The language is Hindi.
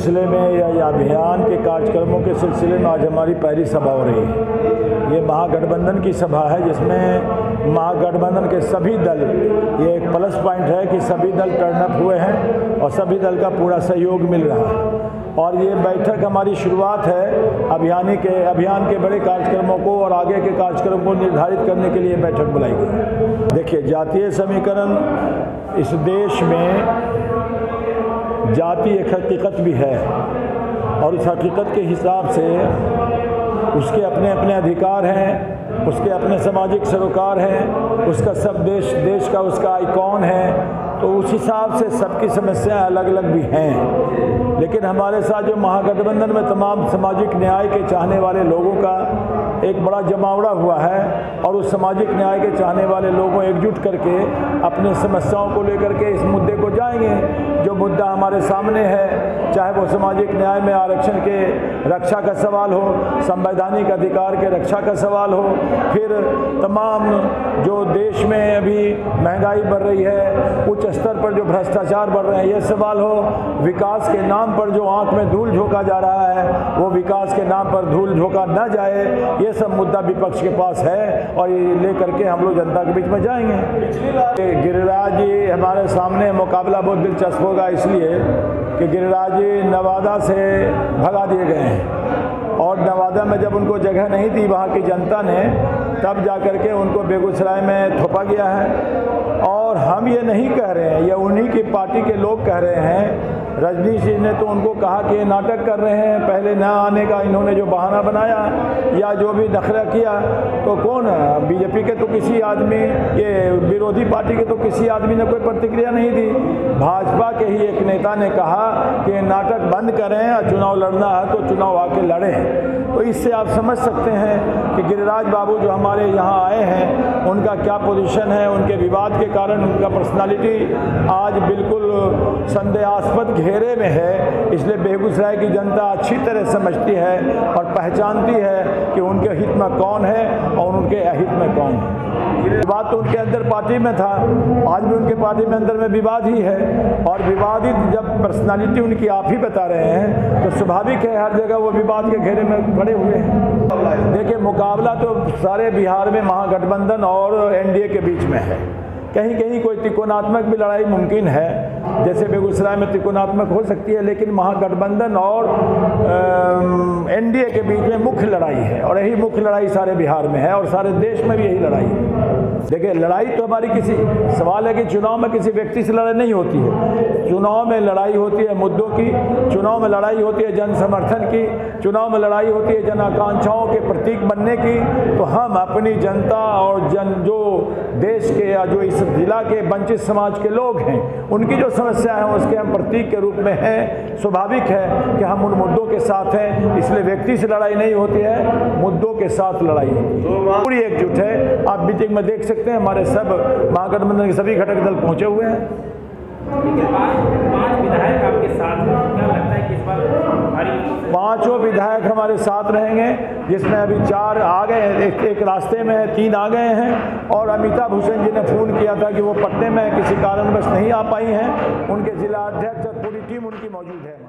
सिलसिले में या अभियान के कार्यक्रमों के सिलसिले में आज हमारी पहली सभा हो रही है। ये महागठबंधन की सभा है जिसमें महागठबंधन के सभी दल, ये एक प्लस पॉइंट है कि सभी दल टर्न अप हुए हैं और सभी दल का पूरा सहयोग मिल रहा है। और ये बैठक हमारी शुरुआत है अभियान के बड़े कार्यक्रमों को और आगे के कार्यक्रम को निर्धारित करने के लिए बैठक बुलाई गई। देखिए, जातीय समीकरण इस देश में जाति एक हकीकत भी है और इस हकीकत के हिसाब से उसके अपने अपने अधिकार हैं, उसके अपने सामाजिक सरोकार हैं, उसका सब देश का उसका आइकॉन है। तो उस हिसाब से सबकी समस्याएं अलग अलग भी हैं। लेकिन हमारे साथ जो महागठबंधन में तमाम सामाजिक न्याय के चाहने वाले लोगों का एक बड़ा जमावड़ा हुआ है और उस सामाजिक न्याय के चाहने वाले लोगों एकजुट करके अपनी समस्याओं को लेकर के इस मुद्दे को जाएंगे। जो मुद्दा हमारे सामने है, चाहे वो सामाजिक न्याय में आरक्षण के रक्षा का सवाल हो, संवैधानिक अधिकार के रक्षा का सवाल हो, फिर तमाम जो देश में अभी महंगाई बढ़ रही है, उच्च स्तर पर जो भ्रष्टाचार बढ़ रहे हैं, ये सवाल हो, विकास के नाम पर जो आंख में धूल झोंका जा रहा है वो विकास के नाम पर धूल झोंका न जाए, ये सब मुद्दा विपक्ष के पास है और ये लेकर के हम लोग जनता के बीच में जाएंगे। गिरिराज जी हमारे सामने मुकाबला बहुत दिलचस्प होगा इसलिए कि गिरिराज जी नवादा से भगा दिए गए हैं और नवादा में जब उनको जगह नहीं दी वहाँ की जनता ने, तब जाकर के उनको बेगूसराय में थोपा गया है। और हम ये नहीं कह रहे हैं, ये उन्हीं की पार्टी के लोग कह रहे हैं। रजनीश जी ने तो उनको कहा कि नाटक कर रहे हैं, पहले न आने का इन्होंने जो बहाना बनाया या जो भी नखरा किया, तो कौन है? बीजेपी के तो किसी आदमी, ये विरोधी पार्टी के तो किसी आदमी ने कोई प्रतिक्रिया नहीं दी। भाजपा के ही एक नेता ने कहा कि नाटक बंद करें और चुनाव लड़ना है तो चुनाव आके लड़ें। तो इससे आप समझ सकते हैं कि गिरिराज बाबू जो हमारे यहाँ आए हैं उनका क्या पोजीशन है। उनके विवाद के कारण उनका पर्सनालिटी आज बिल्कुल संदेहास्पद घेरे में है, इसलिए बेगूसराय की जनता अच्छी तरह समझती है और पहचानती है कि उनके हित में कौन है और उनके अहित में कौन है। विवाद तो उनके अंदर पार्टी में था, आज भी उनके पार्टी में अंदर में विवाद ही है और विवादित जब पर्सनालिटी उनकी आप ही बता रहे हैं तो स्वाभाविक है हर जगह वो विवाद के घेरे में पड़े हुए हैं। देखिए, मुकाबला तो सारे बिहार में महागठबंधन और एनडीए के बीच में है। कहीं कहीं कोई त्रिकोणात्मक भी लड़ाई मुमकिन है, जैसे बेगूसराय में त्रिकोणात्मक हो सकती है, लेकिन महागठबंधन और एनडीए के बीच में मुख्य लड़ाई है और यही मुख्य लड़ाई सारे बिहार में है और सारे देश में भी यही लड़ाई है। देखिए, लड़ाई तो हमारी किसी सवाल है कि चुनाव में किसी व्यक्ति से लड़ाई नहीं होती है। चुनाव में लड़ाई होती है मुद्दों की, चुनाव में लड़ाई होती है जन समर्थन की, चुनाव में लड़ाई होती है जन आकांक्षाओं के प्रतीक बनने की। तो हम अपनी जनता और जो देश के या जो इस जिला के वंचित समाज के लोग हैं उनकी जो समस्या है उसके हम प्रतीक के रूप में हैं। स्वाभाविक है कि हम उन मुद्दों के साथ हैं, इसलिए व्यक्ति से लड़ाई नहीं होती है, मुद्दों के साथ लड़ाई होती है। पूरी एकजुट है। आप मीटिंग में देख सकते हैं हमारे सब महागठबंधन के सभी घटक दल पहुंचे हुए हैं। 5 विधायक आपके साथ हैं, क्या लगता है कि इस बार पांचों विधायक हमारे साथ रहेंगे, जिसमें अभी 4 आ गए, एक रास्ते में है, 3 आ गए हैं और अमिता भूषण जी ने फोन किया था कि वो पटने में किसी कारणवश नहीं आ पाई हैं। उनके जिला अध्यक्ष और पूरी टीम उनकी मौजूद है।